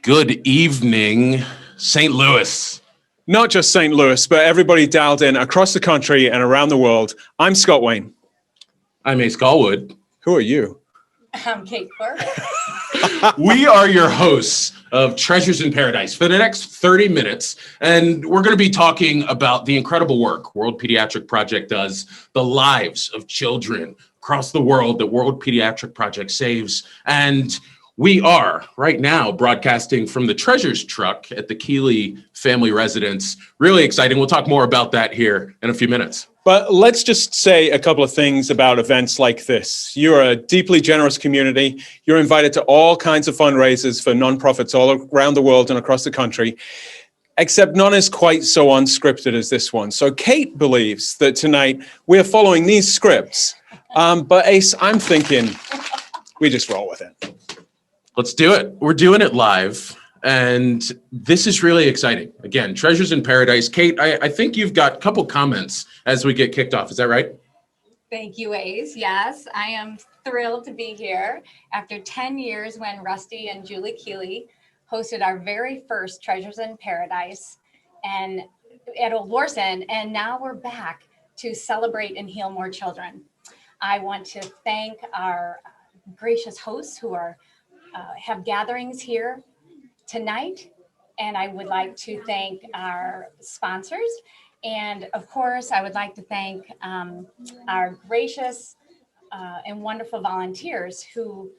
Good evening, St. Louis. Not just St. Louis, but everybody dialed in across the country and around the world. I'm Scott Wayne. I'm Ace Callwood. Who are you? I'm Kate Corbett. We are your hosts of Treasures in Paradise for the next 30 minutes, and we're going to be talking about the incredible work World Pediatric Project does, the lives of children across the world that World Pediatric Project saves, and we are right now broadcasting from the Treasures truck at the Keeley family residence. Really exciting. We'll talk more about that here in a few minutes. But let's just say a couple of things about events like this. You're a deeply generous community. You're invited to all kinds of fundraisers for nonprofits all around the world and across the country, except none is quite so unscripted as this one. So Kate believes that tonight we're following these scripts. But Ace, I'm thinking we just roll with it. Let's do it. We're doing it live, and this is really exciting. Again, Treasures in Paradise. Kate, I think you've got a couple comments as we get kicked off. Is that right? Thank you, Ace. Yes, I am thrilled to be here after 10 years when Rusty and Julie Keeley hosted our very first Treasures in Paradise and at Old Warson, and now we're back to celebrate and heal more children. I want to thank our gracious hosts who have gatherings here tonight, and I would like to thank our sponsors, and of course I would like to thank our gracious and wonderful volunteers who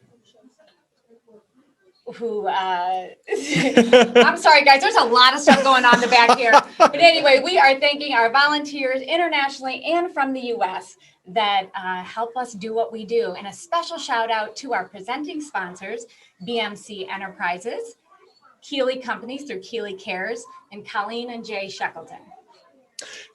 I'm sorry guys, there's a lot of stuff going on in the back here, but anyway, we are thanking our volunteers internationally and from the US that help us do what we do. And a special shout out to our presenting sponsors, BMC Enterprises, Keeley Companies through Keeley Cares, and Colleen and Jay Shackleton.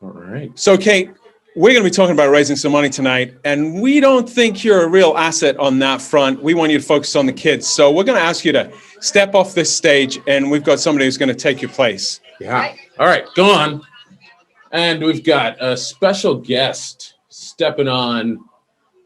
All right. So Kate, we're going to be talking about raising some money tonight, and we don't think you're a real asset on that front. We want you to focus on the kids. So we're going to ask you to step off this stage, and we've got somebody who's going to take your place. Yeah. Right. All right, go on. And we've got a special guest stepping on,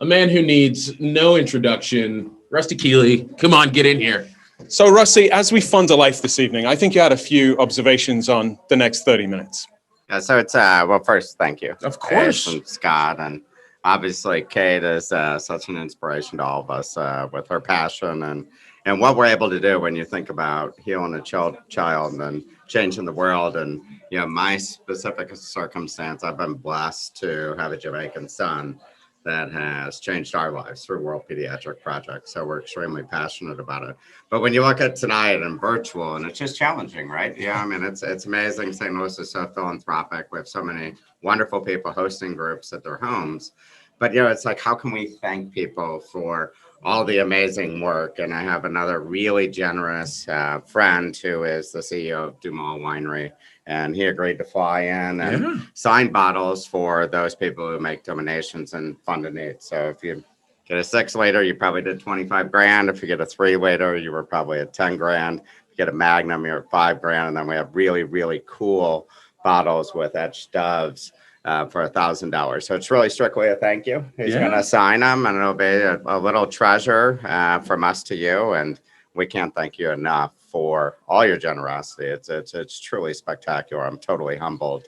a man who needs no introduction, Rusty Keeley. Come on, get in here. So Rusty, as we fund a life this evening, I think you had a few observations on the next 30 minutes. Yeah, so it's, well, first, thank you. Of course. And Scott, and obviously Kate is such an inspiration to all of us with her passion and what we're able to do when you think about healing a child and changing the world. And, you know, my specific circumstance, I've been blessed to have a Jamaican son that has changed our lives through World Pediatric Project. So we're extremely passionate about it. But when you look at tonight and virtual, and it's just challenging, right? Yeah, I mean, it's amazing. St. Louis is so philanthropic. We have so many wonderful people hosting groups at their homes. But, you know, it's like, how can we thank people for all the amazing work? And I have another really generous friend who is the CEO of Dumal Winery. And he agreed to fly in and sign bottles for those people who make donations and fund a need. So if you get a 6 liter, you probably did 25 grand. If you get a 3 liter, you were probably at 10 grand. If you get a Magnum, you're at 5 grand. And then we have really, really cool bottles with etched doves for $1,000. So it's really strictly a thank you. He's going to sign them, and it'll be a little treasure from us to you. And we can't thank you enough for all your generosity. It's truly spectacular. I'm totally humbled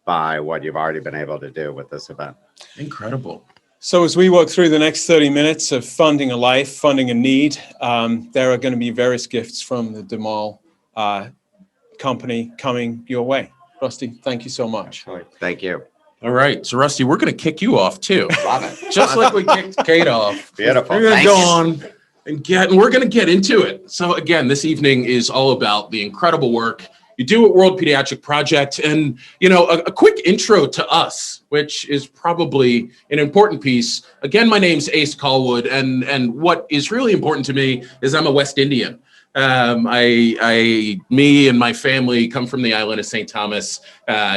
by what you've already been able to do with this event. Incredible. So as we walk through the next 30 minutes of funding a life, funding a need, there are going to be various gifts from the Dumal company coming your way. Rusty, thank you so much. Thank you. All right, so Rusty, we're going to kick you off too. Love it. Just like we kicked Kate off. Beautiful. We're going to go on and we're going to get into it. So again, this evening is all about the incredible work you do at World Pediatric Project, and you know, a quick intro to us, which is probably an important piece. Again, my name's Ace Callwood, and what is really important to me is I'm a West Indian. Me and my family come from the island of St. Thomas.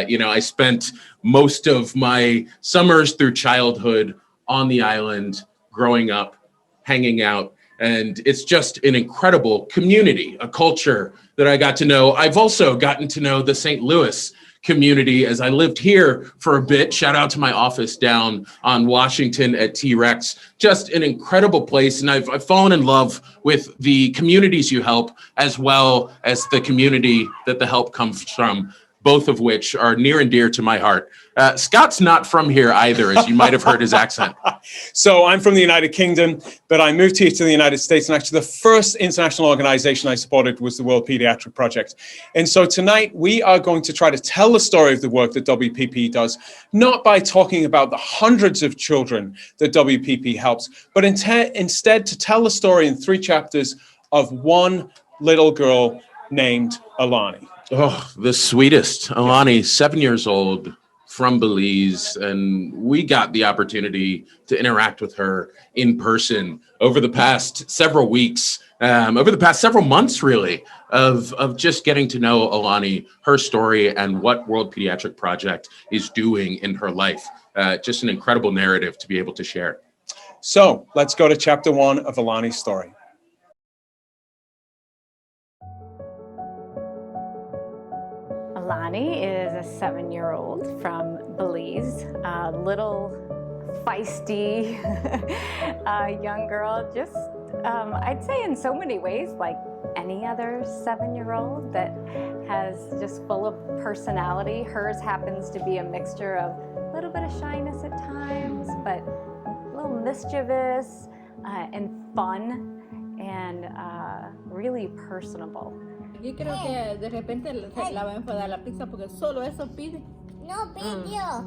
You know, I spent most of my summers through childhood on the island, growing up, hanging out. And it's just an incredible community, a culture that I got to know. I've also gotten to know the St. Louis community as I lived here for a bit. Shout out to my office down on Washington at T-Rex. Just an incredible place. And I've fallen in love with the communities you help, as well as the community that the help comes from, both of which are near and dear to my heart. Scott's not from here either, as you might have heard his accent. So I'm from the United Kingdom, but I moved here to the United States, and actually the first international organization I supported was the World Pediatric Project. And so tonight we are going to try to tell the story of the work that WPP does, not by talking about the hundreds of children that WPP helps, but instead to tell the story in 3 chapters of one little girl named Alani. Oh, the sweetest. Alani, 7 years old, from Belize, and we got the opportunity to interact with her in person over the past several weeks, over the past several months, really, of just getting to know Alani, her story, and what World Pediatric Project is doing in her life. Just an incredible narrative to be able to share. So let's go to chapter 1 of Alani's story. Alani is a 7-year-old from Belize, a little feisty young girl, just I'd say in so many ways like any other 7-year-old that has just full of personality. Hers happens to be a mixture of a little bit of shyness at times, but a little mischievous and fun and really personable. Yo creo que de repente la va a enfadar la pizza porque solo eso pide. No pidió.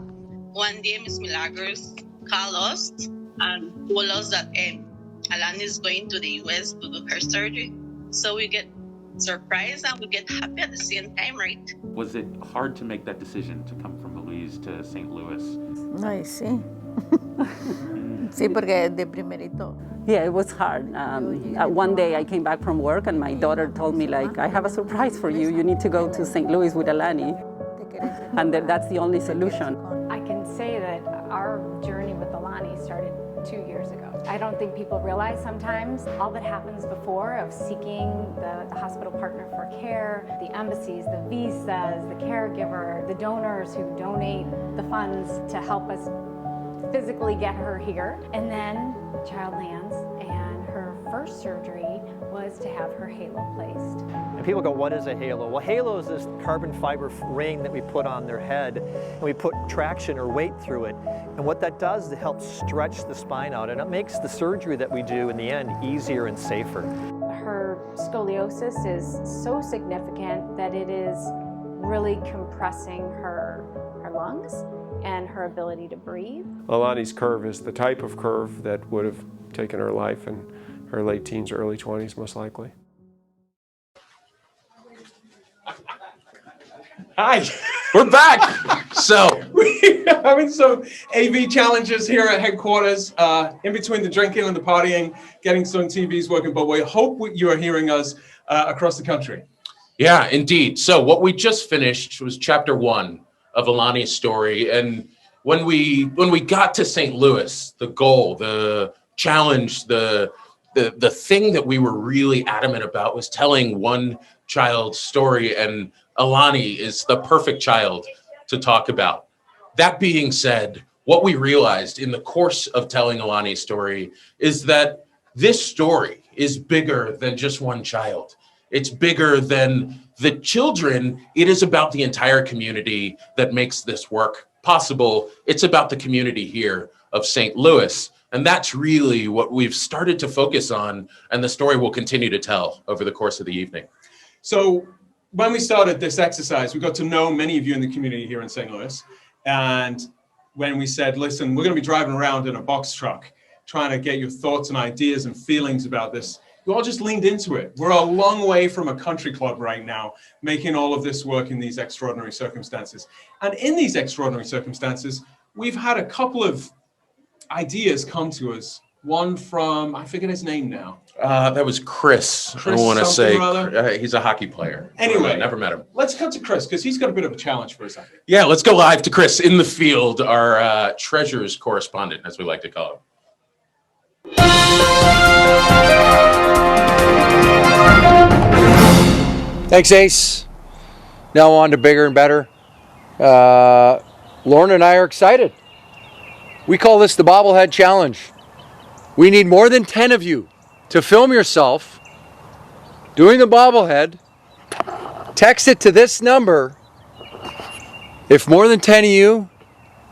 One day, Miss Milagros called us and told us that Alani is going to the US to do her surgery. So we get surprised and we get happy at the same time, right? Was it hard to make that decision to come from Belize to St. Louis? Ay, sí. Sí, porque de primerito. Yeah, it was hard. One day I came back from work and my daughter told me, like, I have a surprise for you. You need to go to St. Louis with Alani. And that's the only solution. I can say that our journey with Alani started 2 years ago. I don't think people realize sometimes all that happens before of seeking the hospital partner for care, the embassies, the visas, the caregiver, the donors who donate the funds to help us physically get her here. And then the child lands, and her first surgery was to have her halo placed. And people go, what is a halo? Well, halo is this carbon fiber ring that we put on their head, and we put traction or weight through it. And what that does is it helps stretch the spine out, and it makes the surgery that we do in the end easier and safer. Her scoliosis is so significant that it is really compressing her lungs and her ability to breathe. Alani's curve is the type of curve that would have taken her life in her late teens or early 20s, most likely. Hi. We're back. So We're having some AV challenges here at headquarters, in between the drinking and the partying, getting some TVs working, but we hope you are hearing us across the country. yeah, indeed. So what we just finished was chapter 1 of Alani's story. And when we got to St. Louis, the goal, the challenge, the thing that we were really adamant about was telling one child's story, and Alani is the perfect child to talk about. That being said, what we realized in the course of telling Alani's story is that this story is bigger than just one child. It's bigger than the children. It is about the entire community that makes this work possible. It's about the community here of St. Louis. And that's really what we've started to focus on, and the story will continue to tell over the course of the evening. So when we started this exercise, we got to know many of you in the community here in St. Louis. And when we said, listen, we're going to be driving around in a box truck, trying to get your thoughts and ideas and feelings about this, you all just leaned into it. We're a long way from a country club right now, making all of this work in these extraordinary circumstances. And in these extraordinary circumstances, we've had a couple of ideas come to us. One from, I forget his name now. That was Chris. Chris I want to say something or other? he's a hockey player. Anyway. Never met him. Let's cut to Chris, because he's got a bit of a challenge for us, I think. Yeah, let's go live to Chris in the field, our treasures correspondent, as we like to call him. Thanks, Ace. Now on to bigger and better. Lauren and I are excited. We call this the Bobblehead Challenge. We need more than 10 of you to film yourself doing the bobblehead. Text it to this number. If more than 10 of you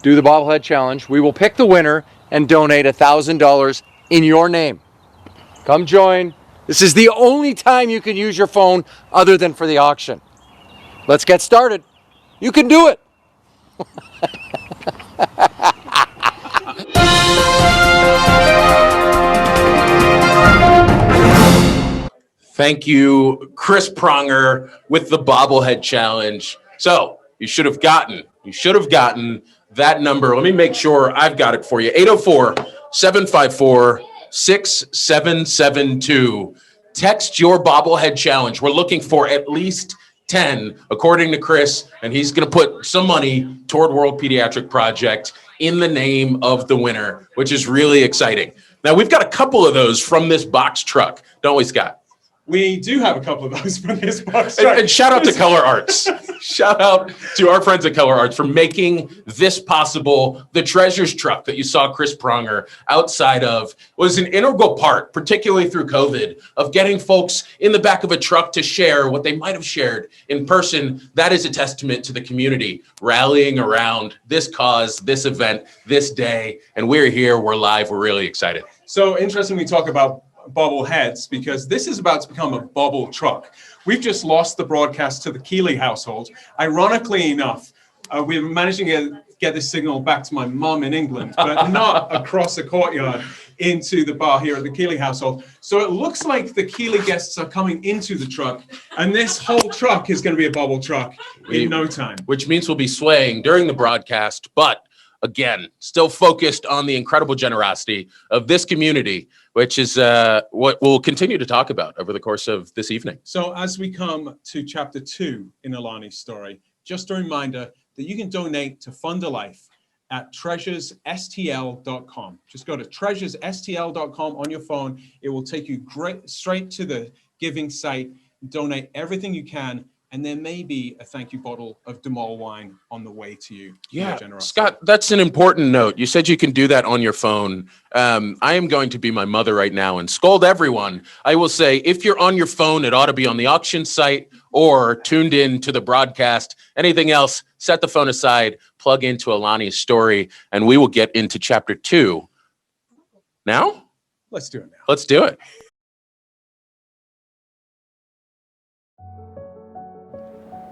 do the Bobblehead Challenge, we will pick the winner and donate $1,000 in your name. Come join. This is the only time you can use your phone other than for the auction. Let's get started. You can do it. Thank you, Chris Pronger, with the Bobblehead Challenge. So you should have gotten that number. Let me make sure I've got it for you. 804-754-6772. Text your Bobblehead Challenge. We're looking for at least 10, according to Chris, and he's going to put some money toward World Pediatric Project in the name of the winner, which is really exciting. Now, we've got a couple of those from this box truck, don't we, Scott? We do have a couple of those from this box. And shout out to Color Arts. Shout out to our friends at Color Arts for making this possible. The Treasures truck that you saw Chris Pronger outside of was an integral part, particularly through COVID, of getting folks in the back of a truck to share what they might have shared in person. That is a testament to the community rallying around this cause, this event, this day. And we're here, we're live, we're really excited. So interesting we talk about bobbleheads, because this is about to become a bobble truck. We've just lost the broadcast to the Keeley household. Ironically enough, we're managing to get this signal back to my mum in England, but not across the courtyard into the bar here at the Keeley household. So it looks like the Keeley guests are coming into the truck, and this whole truck is going to be a bobble truck in no time. Which means we'll be swaying during the broadcast, but again, still focused on the incredible generosity of this community, which is what we'll continue to talk about over the course of this evening. So as we come to chapter 2 in ALANI'S story, just a reminder that you can donate to Fund a Life at treasuresstl.com. Just go to treasuresstl.com on your phone. It will take you straight to the giving site. Donate everything you can, and there may be a thank you bottle of DeMol wine on the way to you. Yeah, Scott, that's an important note. You said you can do that on your phone. I am going to be my mother right now and scold everyone. I will say, if you're on your phone, it ought to be on the auction site or tuned in to the broadcast. Anything else, set the phone aside, plug into ALANI'S story, and we will get into chapter 2. Now? Let's do it now. Let's do it.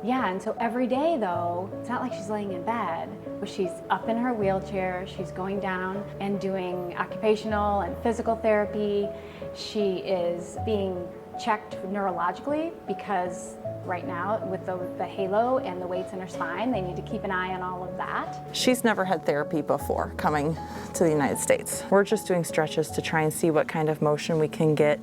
Yeah, and so every day though, it's not like she's laying in bed, but she's up in her wheelchair, she's going down and doing occupational and physical therapy. She is being checked neurologically because right now with the halo and the weights in her spine, they need to keep an eye on all of that. She's never had therapy before coming to the United States. We're just doing stretches to try and see what kind of motion we can get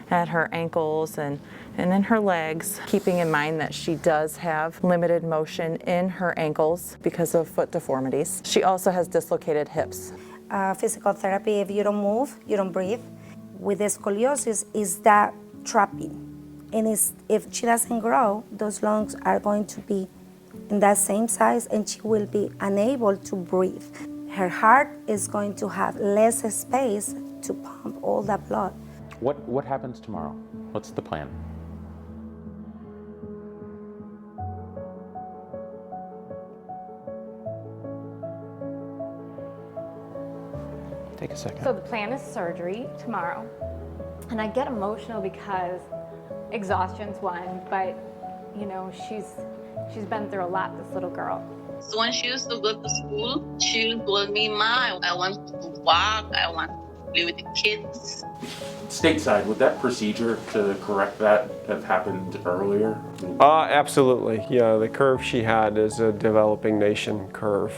at her ankles and in her legs, keeping in mind that she does have limited motion in her ankles because of foot deformities. She also has dislocated hips. Physical therapy, if you don't move, you don't breathe. With the scoliosis, is that trapping. And if she doesn't grow, those lungs are going to be in that same size and she will be unable to breathe. Her heart is going to have less space to pump all that blood. What happens tomorrow? What's the plan? Take a second. So the plan is surgery tomorrow. And I get emotional because exhaustion's one, but you know, she's been through a lot, this little girl. So when she used to go to school, she told me, Ma, I want to walk, I want to play with the kids. Stateside, would that procedure to correct that have happened earlier? Absolutely. Yeah, the curve she had is a developing nation curve.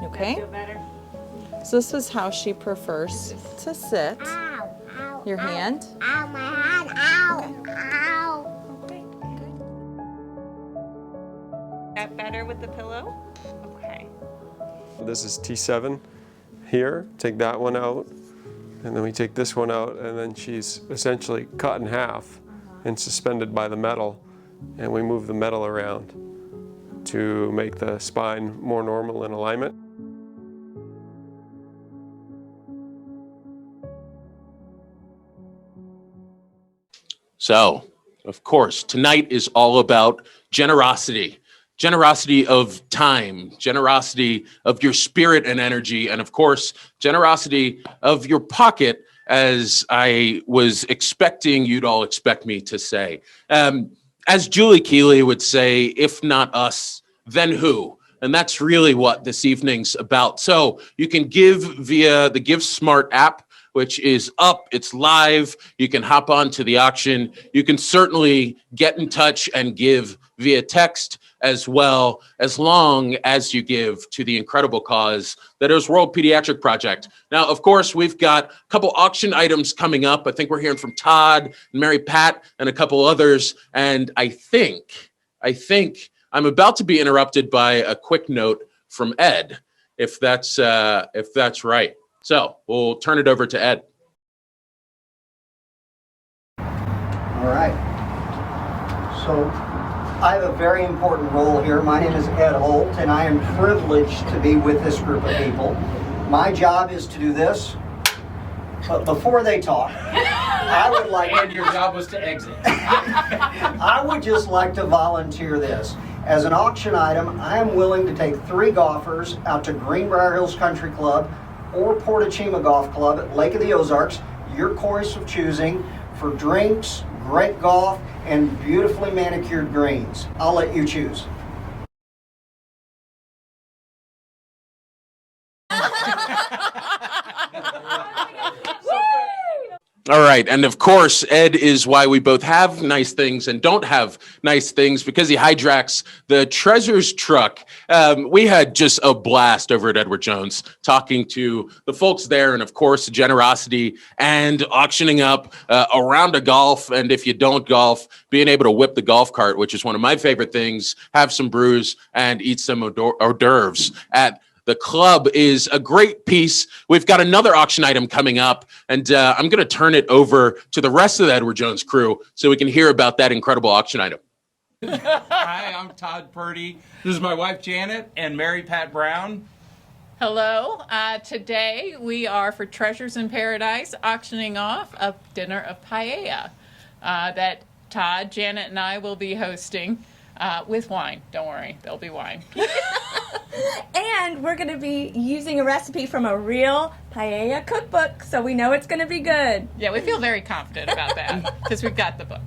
Okay. Feel better? So this is how she prefers to sit. Your hand. Ow, my hand, ow, Okay. ow. Okay, good. That better with the pillow? Okay. This is T7 here. Take that one out. And then we take this one out, and then she's essentially cut in half and suspended by the metal. And we move the metal around. to make the spine more normal in alignment. So, of course, tonight is all about generosity. Generosity of time, generosity of your spirit and energy, and of course, generosity of your pocket, as I was expecting you'd all expect me to say. As Julie Keeley would say, if not us, then who? And that's really what this evening's about. So you can give via the Give Smart app, which is up, it's live. You can hop on to the auction. You can certainly get in touch and give via text as well, as long as you give to the incredible cause that is World Pediatric Project. Now, of course, we've got a couple auction items coming up. I think we're hearing from Todd and Mary Pat and a couple others. And I think I'm about to be interrupted by a quick note from Ed, if that's right. So we'll turn it over to Ed. All right. So I have a very important role here. My name is Ed Holt, and I am privileged to be with this group of people. My job is to do this, but before they talk, I would like... And your job was to exit. I would just like to volunteer this. As an auction item, I am willing to take 3 golfers out to Greenbrier Hills Country Club or Portachima Golf Club at Lake of the Ozarks, your choice of choosing, for drinks, great golf, and beautifully manicured greens. I'll let you choose. All right. And of course, Ed is why we both have nice things and don't have nice things, because he hijacks the Treasures truck. We had just a blast over at Edward Jones talking to the folks there, and of course, generosity and auctioning up a round of golf. And if you don't golf, being able to whip the golf cart, which is one of my favorite things, have some brews and eat some hors d'oeuvres at the club is a great piece. We've got another auction item coming up, and I'm going to turn it over to the rest of the Edward Jones crew so we can hear about that incredible auction item. Hi, I'm Todd Purdy. This is my wife Janet and Mary Pat Brown. Hello. Today we are for Treasures in Paradise auctioning off a dinner of paella that Todd, Janet, and I will be hosting with wine. Don't worry, there'll be wine. And we're going to be using a recipe from a real paella cookbook, so we know it's going to be good. Yeah, we feel very confident about that because we've got the book.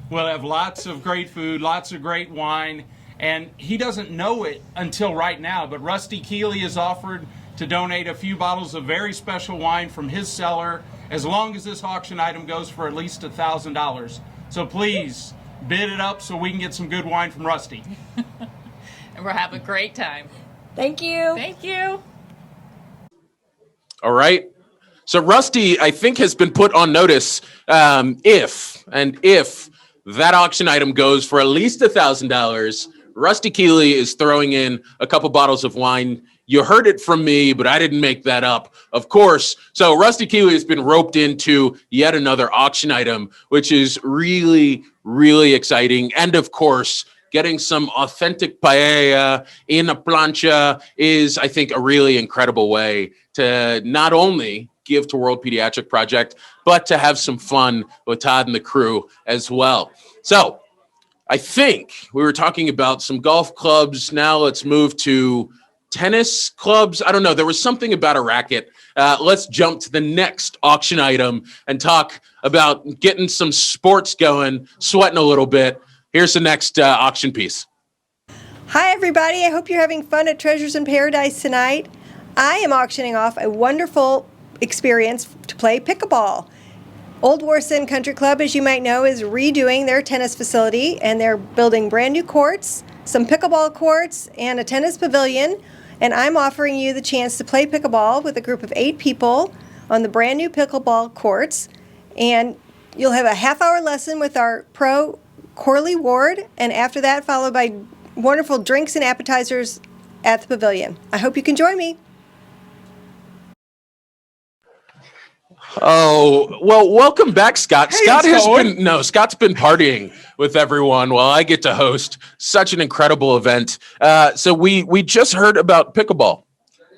We'll have lots of great food, lots of great wine, and he doesn't know it until right now, but Rusty Keeley has offered to donate a few bottles of very special wine from his cellar, as long as this auction item goes for at least $1,000. So please bid it up so we can get some good wine from Rusty. And we'll have a great time. Thank you. Thank you. All right. So Rusty, I think, has been put on notice. If that auction item goes for at least $1,000, Rusty Keeley is throwing in a couple bottles of wine. You heard it from me, but I didn't make that up, of course. So Rusty Keeley has been roped into yet another auction item, which is really, really exciting. And of course, getting some authentic paella in a plancha is, I think, a really incredible way to not only give to World Pediatric Project, but to have some fun with Todd and the crew as well. So I think we were talking about some golf clubs. Now let's move to tennis clubs. I don't know. There was something about a racket. Let's jump to the next auction item and talk about getting some sports going, sweating a little bit. Here's the next auction piece. Hi, everybody. I hope you're having fun at Treasures in Paradise tonight. I am auctioning off a wonderful experience to play pickleball. Old Warson Country Club, as you might know, is redoing their tennis facility, and they're building brand new courts, some pickleball courts, and a tennis pavilion. And I'm offering you the chance to play pickleball with a group of 8 people on the brand new pickleball courts. And you'll have a half-hour lesson with our pro, Corley Ward, and after that, followed by wonderful drinks and appetizers at the pavilion. I hope you can join me. Oh, well, welcome back, Scott. Hey, Scott's been partying with everyone while I get to host such an incredible event. So we just heard about pickleball,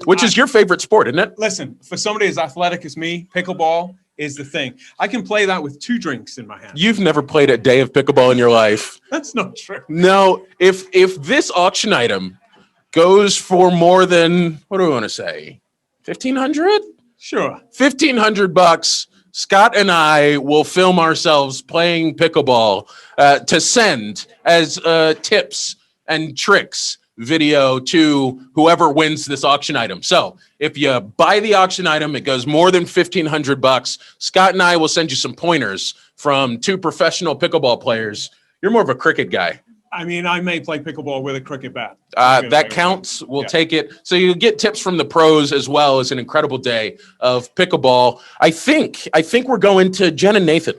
which is your favorite sport, isn't it? Listen, for somebody as athletic as me, pickleball is the thing. I can play that with 2 drinks in my hand. You've never played a day of pickleball in your life. That's not true. No, if this auction item goes for more than, what do we want to say, 1,500? Sure. $1,500. Scott and I will film ourselves playing pickleball to send as tips and tricks video to whoever wins this auction item. So if you buy the auction item, it goes more than $1,500. Scott and I will send you some pointers from 2 professional pickleball players. You're more of a cricket guy. I mean, I may play pickleball with a cricket bat. That counts. We'll take it. So you get tips from the pros as well as an incredible day of pickleball. I think we're going to Jen and Nathan.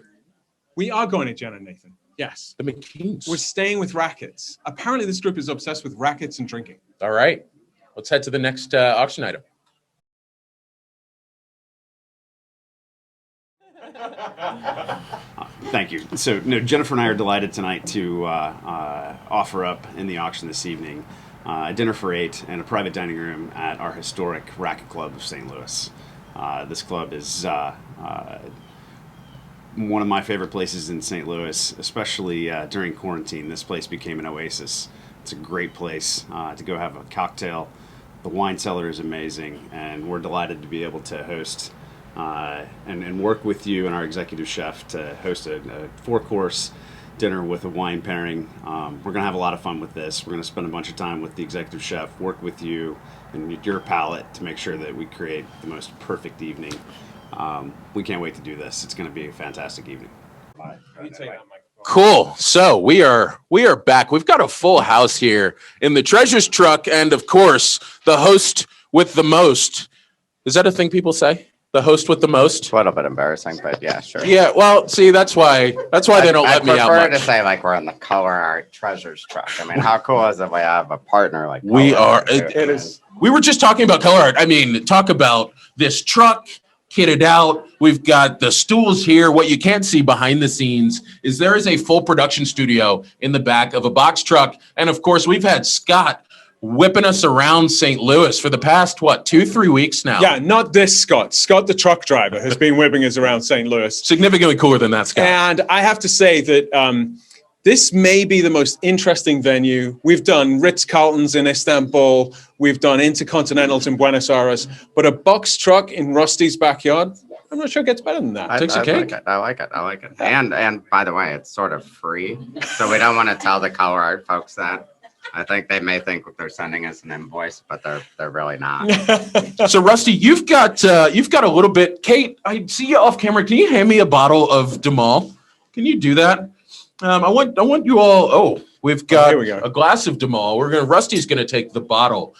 We are going to Jen and Nathan. Yes. The McKeens. We're staying with rackets. Apparently, this group is obsessed with rackets and drinking. All right. Let's head to the next auction item. Thank you. So, Jennifer and I are delighted tonight to offer up in the auction this evening a dinner for 8 and a private dining room at our historic Racket Club of St. Louis. This club is one of my favorite places in St. Louis, especially during quarantine. This place became an oasis. It's a great place to go have a cocktail. The wine cellar is amazing, and we're delighted to be able to host and work with you and our executive chef to host a 4-course dinner with a wine pairing. We're going to have a lot of fun with this. We're going to spend a bunch of time with the executive chef, work with you and your palate to make sure that we create the most perfect evening. We can't wait to do this. It's going to be a fantastic evening. Cool. So we are back. We've got a full house here in the treasures truck, and of course, the host with the most. Is that a thing people say? The host with the most? It's a little bit embarrassing, but yeah, sure. Yeah, well, see, that's why they don't let me out I prefer much. to say like we're in the color art treasures truck. I mean, how cool is it we have a partner like We Color are. Art, too? It is. We were just talking about color art. I mean, talk about this truck kitted out. We've got the stools here. What you can't see behind the scenes is there is a full production studio in the back of a box truck. And of course, we've had Scott whipping us around St. Louis for the past, 2-3 weeks now? Yeah, not this Scott. Scott, the truck driver, has been whipping us around St. Louis. Significantly cooler than that, Scott. And I have to say that this may be the most interesting venue. We've done Ritz-Carltons in Istanbul. We've done Intercontinentals in Buenos Aires. But a box truck in Rusty's backyard, I'm not sure it gets better than that. I like it. And by the way, it's sort of free. So we don't want to tell the color art folks that. I think they may think they're sending us an invoice, but they're really not. So Rusty, you've got a little bit. Kate, I see you off camera. Can you hand me a bottle of Demal? Can you do that? I want you all. Oh, we've got here we go. A glass of Demal. Rusty's gonna take the bottle.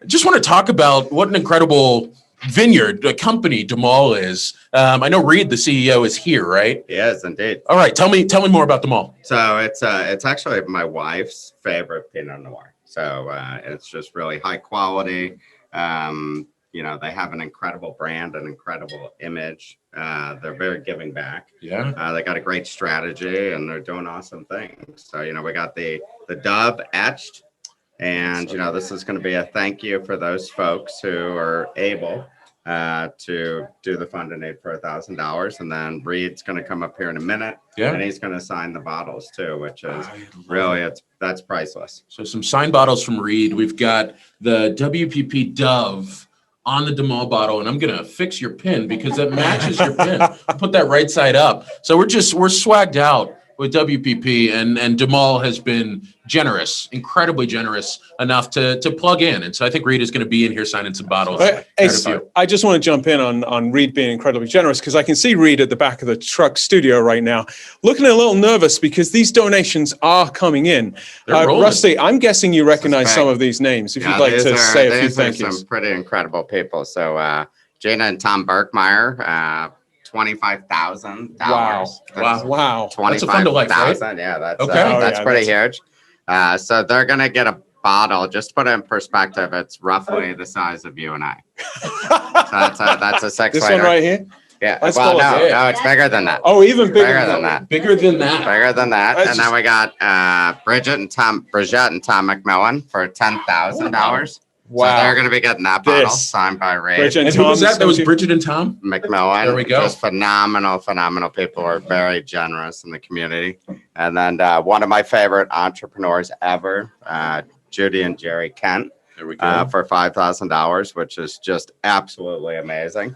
Just want to talk about what an incredible vineyard, a company Demal is. I know Reed, the CEO, is here, right? He is indeed. All right, tell me more about Demal. So it's actually my wife's favorite Pinot Noir. So it's just really high quality. They have an incredible brand, an incredible image. They're very giving back. Yeah. They got a great strategy, and they're doing awesome things. So we got the dub etched. And, this is going to be a thank you for those folks who are able to do the fund donate for $1,000. And then Reed's going to come up here in a minute. Yeah. And he's going to sign the bottles too, which is really, that's priceless. So some signed bottles from Reed. We've got the WPP Dove on the Demal bottle, and I'm going to fix your pin because it matches your pin. Put that right side up. So we're swagged out with WPP, and Demal has been generous, incredibly generous enough to plug in. And so I think Reed is going to be in here signing some bottles. I just want to jump in on Reed being incredibly generous, because I can see Reed at the back of the truck studio right now, looking a little nervous because these donations are coming in. Rusty, I'm guessing you recognize some of these names. If you'd like to say a few thank yous. Some pretty incredible people. So Jana and Tom Berkmeyer, $25,000. Wow. That's a fun to life, right? Yeah, that's okay. That's pretty huge. So they're gonna get a bottle, just to put it in perspective, it's roughly the size of you and I. So that's a 6 This liter. one right here? Yeah. That's Well, still a- no, it's bigger than that. Oh, even bigger than that. Bigger than that. Bigger than that. That's And then we got Bridget and Tom McMillan for $10,000. Wow. So they're going to be getting that bottle This. signed by Ray. Bridget And who was that? That was Bridget and Tom? McMillan. There we go. Just phenomenal people are very generous in the community. And then one of my favorite entrepreneurs ever, Judy and Jerry Kent, there we go. For $5,000, which is just absolutely amazing.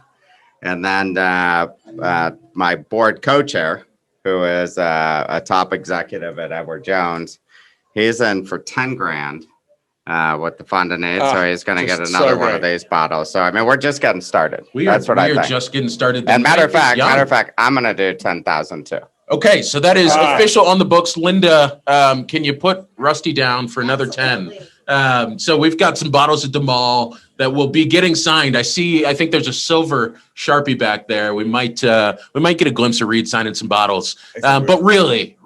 And then my board co-chair, who is a top executive at Edward Jones, he's in for 10 grand with the fund and aid. So he's going to get just another so one of great. these bottles. So, I mean, we're just getting started. That's what I we are think. just getting started. The And matter of night is young. fact, I'm going to do 10,000 too. Okay, so that is official on the books. Linda, can you put Rusty down for another 10? So we've got some bottles at the mall that will be getting signed. I think there's a silver Sharpie back there. We might get a glimpse of Reed signing some bottles. But really,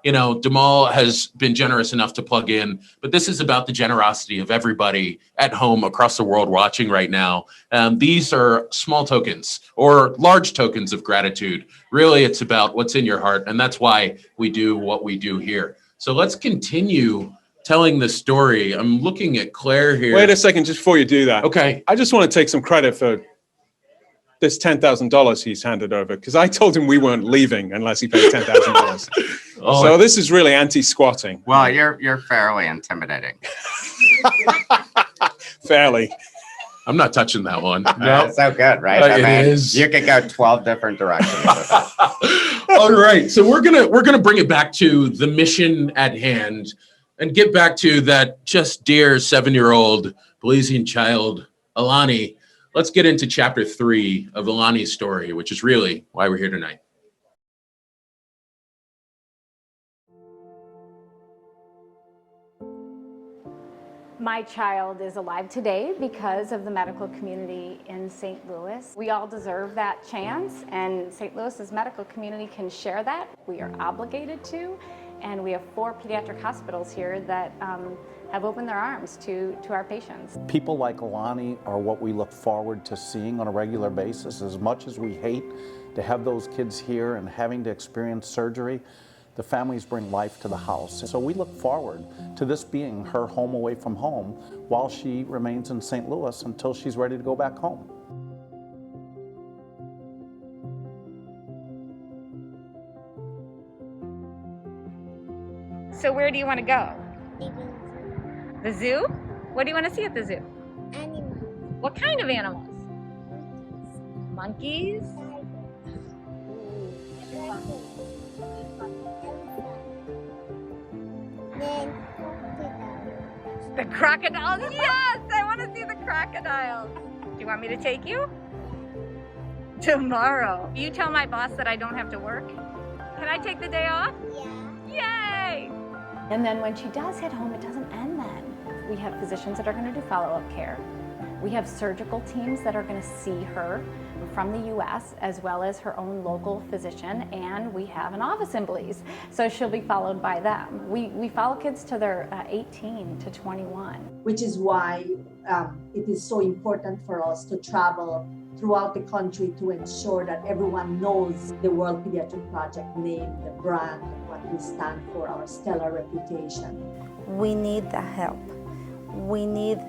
DeMall has been generous enough to plug in. But this is about the generosity of everybody at home across the world watching right now. These are small tokens or large tokens of gratitude. Really, it's about what's in your heart. And that's why we do what we do here. So let's continue telling the story. I'm looking at Claire here. Wait a second, just before you do that. Okay. I just want to take some credit for this $10,000 he's handed over, because I told him we weren't leaving unless he paid $10,000. So this is really anti-squatting. Well, you're fairly intimidating. Fairly. I'm not touching that one. No. It's so good, right? I It mean, is. You could go 12 different directions with it. All right. So we're gonna bring it back to the mission at hand and get back to that just dear 7-year-old Belizean child, Alani. Let's get into chapter 3 of Alani's story, which is really why we're here tonight. My child is alive today because of the medical community in St. Louis. We all deserve that chance, and St. Louis's medical community can share that. We are obligated to, and we have 4 pediatric hospitals here that have opened their arms to our patients. People like Alani are what we look forward to seeing on a regular basis. As much as we hate to have those kids here and having to experience surgery, the families bring life to the house. So we look forward to this being her home away from home while she remains in St. Louis until she's ready to go back home. So where do you want to go? The zoo? What do you want to see at the zoo? Animals. What kind of animals? Monkeys? The crocodiles? Yes! I want to see the crocodiles. Do you want me to take you? Tomorrow. You tell my boss that I don't have to work? Can I take the day off? Yeah. Yay! And then when she does hit home, it doesn't end then. We have physicians that are going to do follow-up care. We have surgical teams that are going to see her from the U.S. as well as her own local physician, and we have an office in Belize, so she'll be followed by them. We follow kids to their 18 to 21. Which is why it is so important for us to travel throughout the country to ensure that everyone knows the World Pediatric Project name, the brand, what we stand for, our stellar reputation. We need the help. We need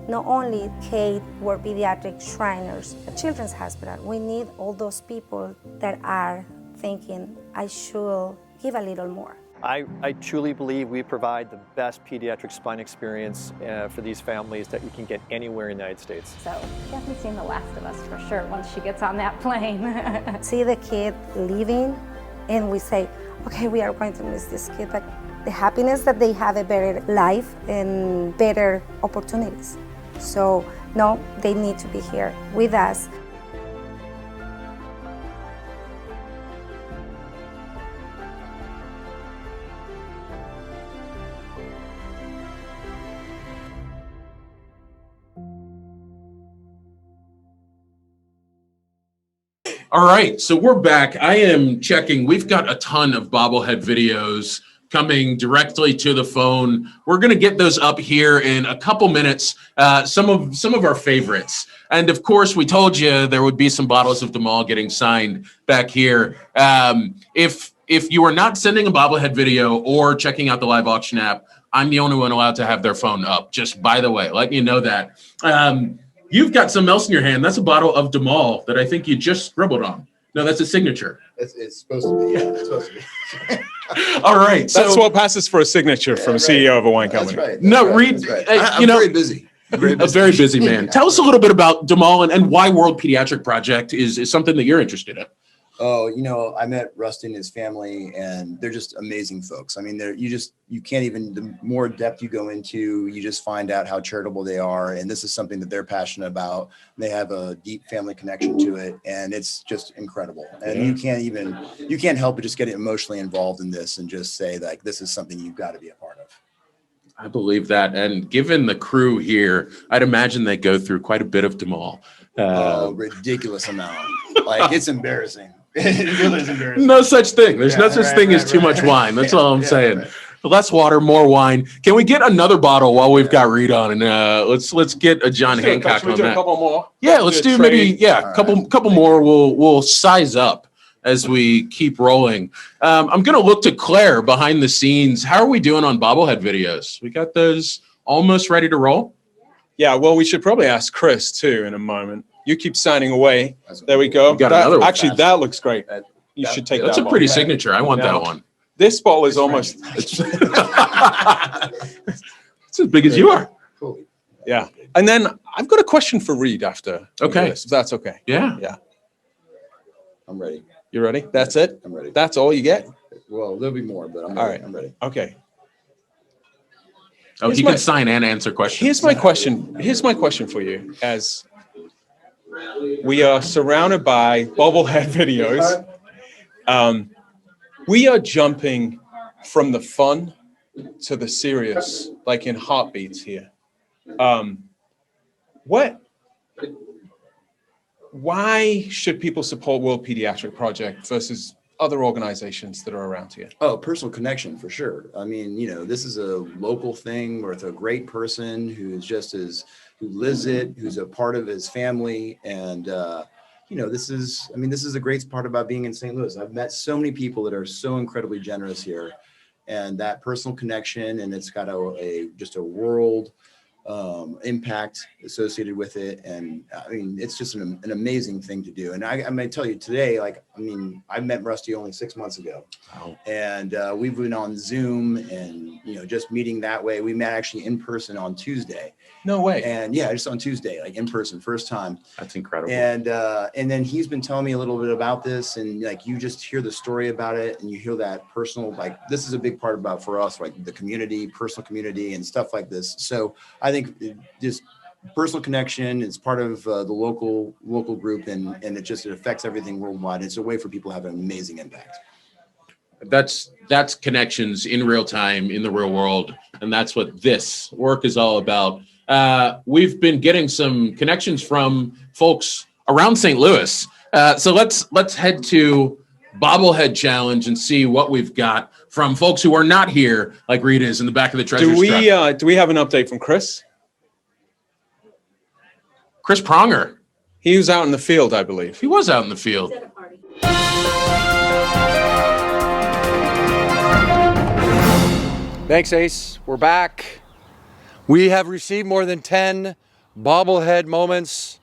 not only Kate, World Pediatric Shriners, a children's hospital. We need all those people that are thinking, I should give a little more. I truly believe we provide the best pediatric spine experience for these families that you can get anywhere in the United States. So she hasn't seen the last of us for sure once she gets on that plane. See the kid leaving, and we say, okay, we are going to miss this kid, but the happiness that they have a better life and better opportunities. So no, they need to be here with us. All right, so we're back. I am checking. We've got a ton of bobblehead videos coming directly to the phone. We're going to get those up here in a couple minutes, some of our favorites. And of course, we told you there would be some bottles of Damal getting signed back here. If you are not sending a bobblehead video or checking out the live auction app, I'm the only one allowed to have their phone up, just by the way, letting you know that. You've got something else in your hand. That's a bottle of Damal that I think you just scribbled on. No, that's a signature. It's supposed to be, yeah, it's supposed to be. All right. That's what passes for a signature from a CEO of a wine company. That's right. No, Reed, I'm very busy. A very busy man. Tell us a little bit about Damal and why World Pediatric Project is something that you're interested in. Oh, you know, I met Rusty and his family, and they're just amazing folks. I mean, you can't even, the more depth you go into, you just find out how charitable they are. And this is something that they're passionate about. They have a deep family connection to it, and it's just incredible. And you can't help but just get emotionally involved in this and just say, like, this is something you've got to be a part of. I believe that. And given the crew here, I'd imagine they go through quite a bit of Damal. Ridiculous amount. Like, it's embarrassing. It really is embarrassing. No such thing. There's no such thing as too much wine. That's all I'm saying. Right. Less water, more wine. Can we get another bottle while we've got Reed on? And let's get a John Hancock on that. A couple more? Yeah, let's do maybe couple more. We'll size up as we keep rolling. I'm gonna look to Claire behind the scenes. How are we doing on bobblehead videos? We got those almost ready to roll? Yeah, well, we should probably ask Chris too in a moment. You keep signing away. There we go. Got another one. Actually, that looks great. You should take that. That's a pretty signature. I want that one. This bottle is almost it's as big as you are. Cool. Yeah. And then I've got a question for Reed after. Okay. This, if that's okay. Yeah. Yeah. I'm ready. You ready? That's it? I'm ready. That's all you get? Well, there'll be more, but I'm ready. All right. I'm ready. Okay. Oh, he can sign and answer questions. Here's my question. Here's my question for you. As we are surrounded by bobblehead videos, we are jumping from the fun to the serious, like in heartbeats here. Why should people support World Pediatric Project versus other organizations that are around here? Oh, personal connection for sure. I mean, you know, this is a local thing with a great person who lives it, who's a part of his family. And, you know, this is the great part about being in St. Louis. I've met so many people that are so incredibly generous here, and that personal connection, and it's got just a world impact associated with it. And I mean, it's just an amazing thing to do. And I'm going to tell you today, I met Rusty only 6 months ago. Wow. And we've been on Zoom and, you know, just meeting that way. We met actually in person on Tuesday. No way. And yeah, just on Tuesday, like in person, first time. That's incredible. And then he's been telling me a little bit about this, and like, you just hear the story about it and you hear that personal, like, this is a big part about for us, like the community, personal community and stuff like this. So I think just personal connection is part of the local group, and it affects everything worldwide. It's a way for people to have an amazing impact. That's connections in real time, in the real world. And that's what this work is all about. We've been getting some connections from folks around St. Louis. So let's head to Bobblehead Challenge and see what we've got from folks who are not here, like Reed is in the back of the treasure truck. Do we have an update from Chris? Chris Pronger. He was out in the field, I believe. He was out in the field. Thanks, Ace. We're back. We have received more than 10 bobblehead moments.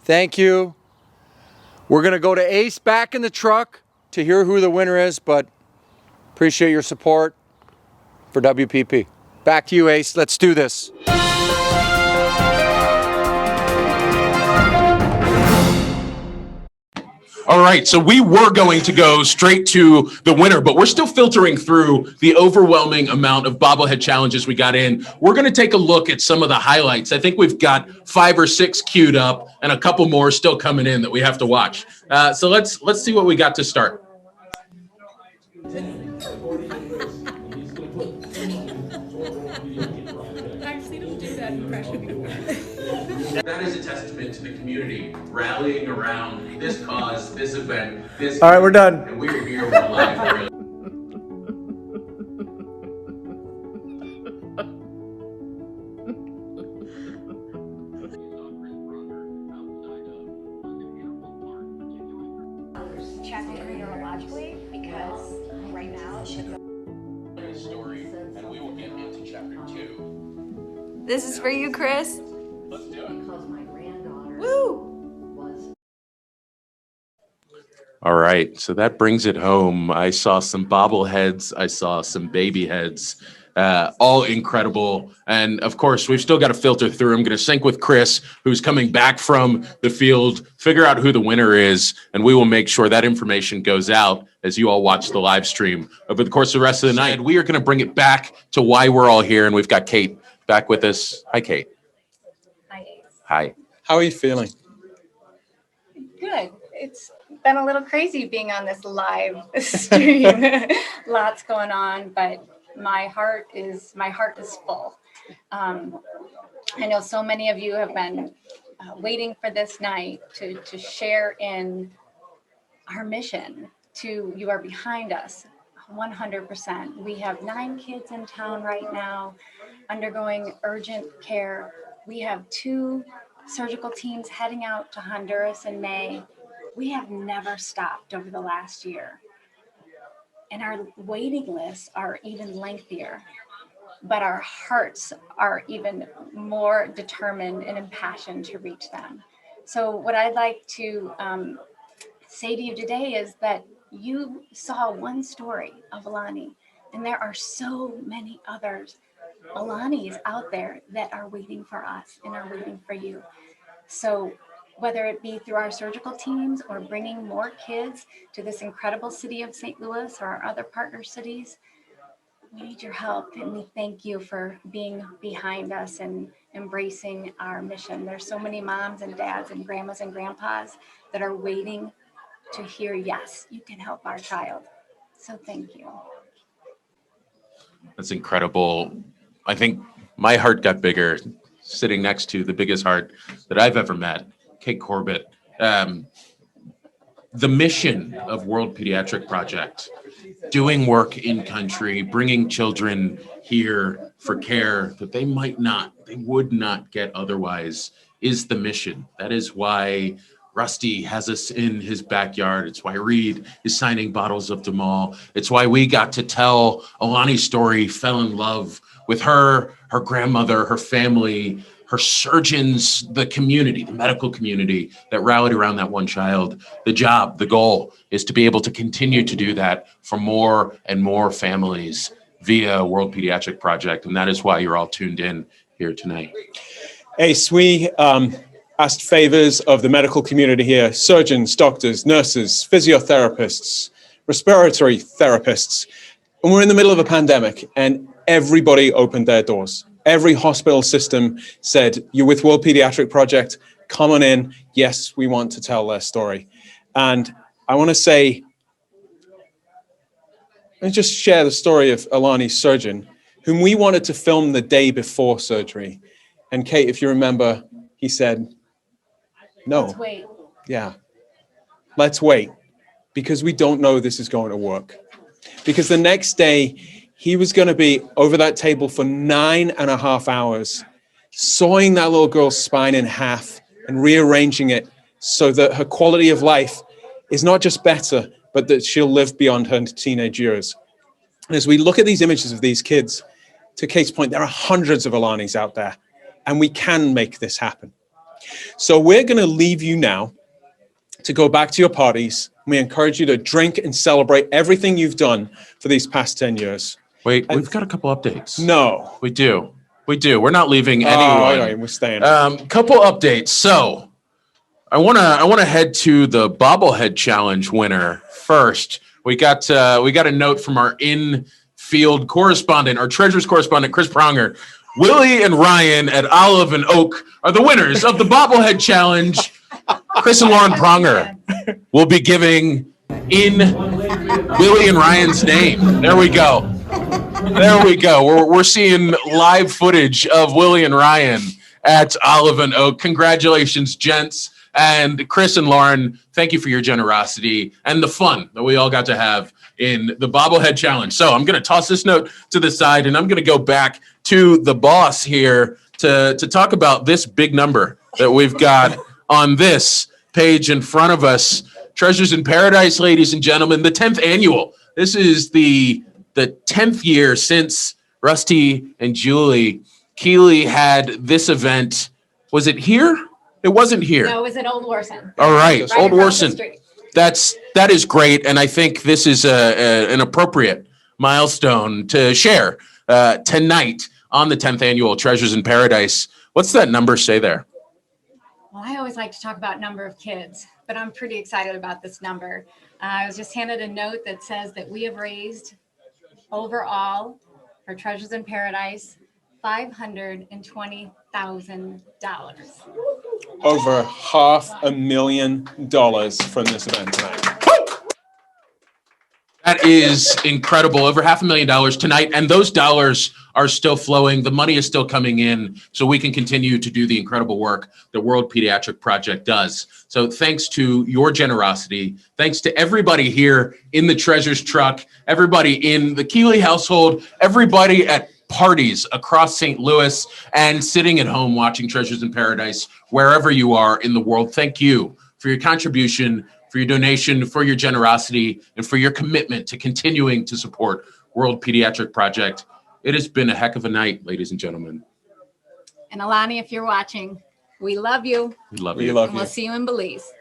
Thank you. We're going to go to Ace back in the truck to hear who the winner is, but appreciate your support for WPP. Back to you, Ace. Let's do this. All right, so we were going to go straight to the winner, but we're still filtering through the overwhelming amount of bobblehead challenges we got in. We're going to take a look at some of the highlights. I think we've got 5 or 6 queued up and a couple more still coming in that we have to watch. So let's see what we got to start. Actually, don't do that impression. That is a testament to the community rallying around this cause, this event, this. All right, we're done. And we're here, we're live. checking her neurologically because right now it should go. Story, and we will get into chapter 2. This is for you, Chris. Let's do it. Woo! All right, so that brings it home. I saw some bobbleheads, I saw some baby heads, all incredible. And of course, we've still got to filter through. I'm going to sync with Chris, who's coming back from the field, figure out who the winner is, and we will make sure that information goes out as you all watch the live stream over the course of the rest of the night. We are going to bring it back to why we're all here, and we've got Kate back with us. Hi, Kate. Hi. Hi. How are you feeling? Good. It's been a little crazy being on this live stream. Lots going on, but my heart is full. I know so many of you have been waiting for this night to share in our mission. You are behind us 100%. We have 9 kids in town right now undergoing urgent care. We have 2 surgical teams heading out to Honduras in May. We have never stopped over the last year. And our waiting lists are even lengthier, but our hearts are even more determined and impassioned to reach them. So what I'd like to say to you today is that you saw one story of Alani, and there are so many others, Alani's out there that are waiting for us and are waiting for you. So whether it be through our surgical teams or bringing more kids to this incredible city of St. Louis or our other partner cities, we need your help, and we thank you for being behind us and embracing our mission. There's so many moms and dads and grandmas and grandpas that are waiting to hear, yes, you can help our child. So thank you. That's incredible. I think my heart got bigger sitting next to the biggest heart that I've ever met, Kate CORBETT. The mission of World Pediatric Project, doing work in country, bringing children here for care that they would not get otherwise, is the mission. That is why Rusty has us in his backyard. It's why Reed is signing bottles of Demal. It's why we got to tell Alani's story, fell in love with her grandmother, her family, her surgeons, the community, the medical community that rallied around that one child. The goal is to be able to continue to do that for more and more families via World Pediatric Project. And that is why you're all tuned in here tonight. Ace, we asked favors of the medical community here, surgeons, doctors, nurses, physiotherapists, respiratory therapists. And we're in the middle of a pandemic, and everybody opened their doors. Every hospital system said, you're with World Pediatric Project, come on in. Yes, we want to tell their story. And I want to say, let me just share the story of Alani's surgeon, whom we wanted to film the day before surgery. And Kate, if you remember, he said, no. Let's wait. Yeah, let's wait, because we don't know this is going to work. Because the next day, he was going to be over that table for 9.5 hours, sawing that little girl's spine in half and rearranging it so that her quality of life is not just better, but that she'll live beyond her teenage years. And as we look at these images of these kids, to Kate's point, there are hundreds of Alani's out there, and we can make this happen. So we're going to leave you now to go back to your parties. We encourage you to drink and celebrate everything you've done for these past 10 years. Wait, we've got a couple updates. No. We do. We're not leaving anyone. Right, we're staying. Couple updates. So I wanna head to the bobblehead challenge winner first. We got a note from our in-field correspondent, our treasures correspondent, Chris Pronger. Willie and Ryan at Olive and Oak are the winners of the bobblehead challenge. Chris and Lauren Pronger will be giving in Willie and Ryan's name. There we go. We're seeing live footage of Willie and Ryan at Olive and Oak. Congratulations, gents. And Chris and Lauren, thank you for your generosity and the fun that we all got to have in the bobblehead challenge. So I'm going to toss this note to the side, and I'm going to go back to the boss here to talk about this big number that we've got on this page in front of us. Treasures in Paradise, ladies and gentlemen, the 10th annual. This is the 10th year since Rusty and Julie Keeley had this event. Was it here? It wasn't here. No, it was in Old Warson. All right, Old across the Warson. street. That is great, and I think this is an appropriate milestone to share tonight on the 10th annual Treasures in Paradise. What's that number say there? Well, I always like to talk about number of kids, but I'm pretty excited about this number. I was just handed a note that says that we have raised overall for Treasures in Paradise $520,000. Over $500,000 from this event tonight. That is incredible. Over $500,000 tonight. And those dollars are still flowing. The money is still coming in so we can continue to do the incredible work the World Pediatric Project does. So thanks to your generosity, thanks to everybody here in the Treasures truck, everybody in the Keeley household, everybody at parties across St. Louis and sitting at home watching Treasures in Paradise, wherever you are in the world. Thank you for your contribution, for your donation, for your generosity, and for your commitment to continuing to support World Pediatric Project. It has been a heck of a night, ladies and gentlemen. And Alani, if you're watching, we love you. We love you. And we'll see you in Belize.